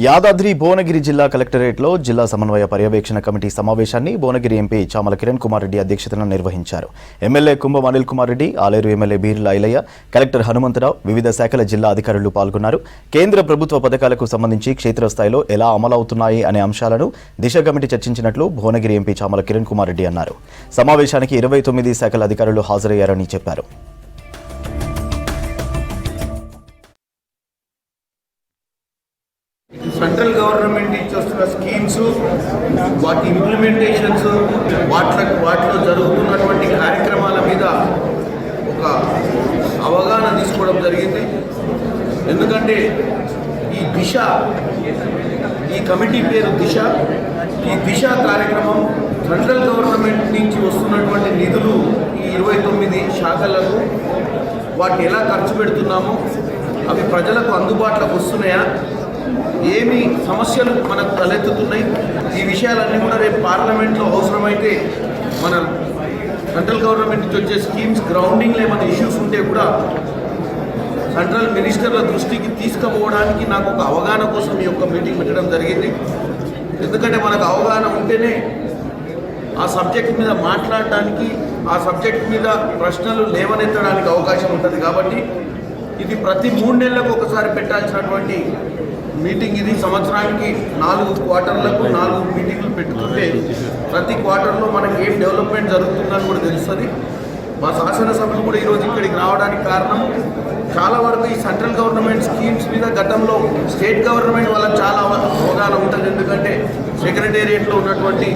యాదాద్రి భువనగిరి జిల్లా కలెక్టరేట్లో జిల్లా సమన్వయ పర్యవేక్షణ కమిటీ సమావేశాన్ని భువనగిరి ఎంపీ చామల కిరణ్ కుమార్ రెడ్డి అధ్యక్షతన నిర్వహించారు. ఎమ్మెల్యే కుంభం అనిల్ కుమార్ రెడ్డి, ఆలేరు ఎమ్మెల్యే బీర్ల ఐలయ్య, కలెక్టర్ హనుమంతరావు, వివిధ శాఖల జిల్లా అధికారులు పాల్గొన్నారు. కేంద్ర ప్రభుత్వ పథకాలకు సంబంధించి క్షేత్రస్థాయిలో ఎలా అమలవుతున్నాయి అనే అంశాలను దిశ కమిటీ చర్చించినట్లు భువనగిరి ఎంపీ చామల కిరణ్ కుమార్ రెడ్డి అన్నారు. సమావేశానికి 29 శాఖల అధికారులు హాజరయ్యారని చెప్పారు. సెంట్రల్ గవర్నమెంట్ ఇచ్చేస్తున్న స్కీమ్స్, వాటి ఇంప్లిమెంటేషన్స్, వాటిలో జరుగుతున్నటువంటి కార్యక్రమాల మీద ఒక అవగాహన తీసుకోవడం జరిగింది. ఎందుకంటే ఈ కమిటీ పేరు దిశ. ఈ దిశ కార్యక్రమం సెంట్రల్ గవర్నమెంట్ నుంచి వస్తున్నటువంటి నిధులు ఈ 29 శాఖలకు వాటిని ఎలా ఖర్చు పెడుతున్నామో, అవి ప్రజలకు అందుబాటులోకి వస్తున్నాయా, ఏమి సమస్యలు మనకు తలెత్తుతున్నాయి, ఈ విషయాలన్నీ కూడా రేపు పార్లమెంట్లో అవసరమైతే మన సెంట్రల్ గవర్నమెంట్ నుంచి వచ్చే స్కీమ్స్ గ్రౌండింగ్లో ఏమైనా ఇష్యూస్ ఉంటే కూడా సెంట్రల్ మినిస్టర్ల దృష్టికి తీసుకుపోవడానికి నాకు ఒక అవగాహన కోసం ఈ యొక్క మీటింగ్ పెట్టడం జరిగింది. ఎందుకంటే మనకు అవగాహన ఉంటేనే ఆ సబ్జెక్ట్ మీద మాట్లాడడానికి, ఆ సబ్జెక్ట్ మీద ప్రశ్నలు లేవనెత్తడానికి అవకాశం ఉంటుంది. కాబట్టి ఇది ప్రతి 3 నెలలకు ఒకసారి పెట్టాల్సినటువంటి మీటింగ్. ఇది సంవత్సరానికి 4 క్వార్టర్లకు 4 మీటింగ్లు పెట్టుకుంటే ప్రతి క్వార్టర్లో మనకి ఏం డెవలప్మెంట్ జరుగుతుందని కూడా తెలుస్తుంది. మా శాసనసభలు కూడా ఈరోజు ఇక్కడికి రావడానికి కారణం, చాలా వరకు ఈ సెంట్రల్ గవర్నమెంట్ స్కీమ్స్ మీద గతంలో స్టేట్ గవర్నమెంట్ వాళ్ళకి చాలా అవగాహన ఉంటుంది. ఎందుకంటే సెక్రటేరియట్లో ఉన్నటువంటి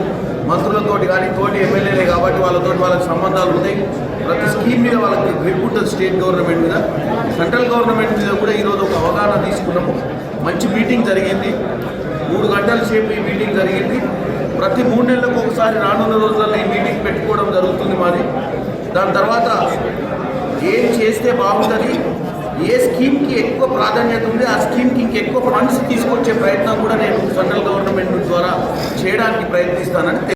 మంత్రులతోటి కానీ తోటి ఎమ్మెల్యేలే కాబట్టి వాళ్ళకి సంబంధాలు ఉంటాయి. ప్రతి స్కీమ్ మీద వాళ్ళకి గ్రిప్ ఉంటుంది స్టేట్ గవర్నమెంట్ మీద. సెంట్రల్ గవర్నమెంట్ మీద కూడా ఈరోజు ఒక అవగాహన తీసుకున్నాము. మంచి మీటింగ్ జరిగింది. 3 గంటల సేపు ఈ మీటింగ్ జరిగింది. ప్రతి 3 నెలలకు ఒకసారి రానున్న రోజుల్లో ఈ మీటింగ్ పెట్టుకోవడం జరుగుతుంది మాది. దాని తర్వాత ఏం చేస్తే బాగుంటుంది, ఏ స్కీమ్కి ఎక్కువ ప్రాధాన్యత ఉంది, ఆ స్కీమ్కి ఇంకెక్కువ ఫండ్స్ తీసుకొచ్చే ప్రయత్నం కూడా నేను సెంట్రల్ గవర్నమెంట్ ద్వారా చేయడానికి ప్రయత్నిస్తానని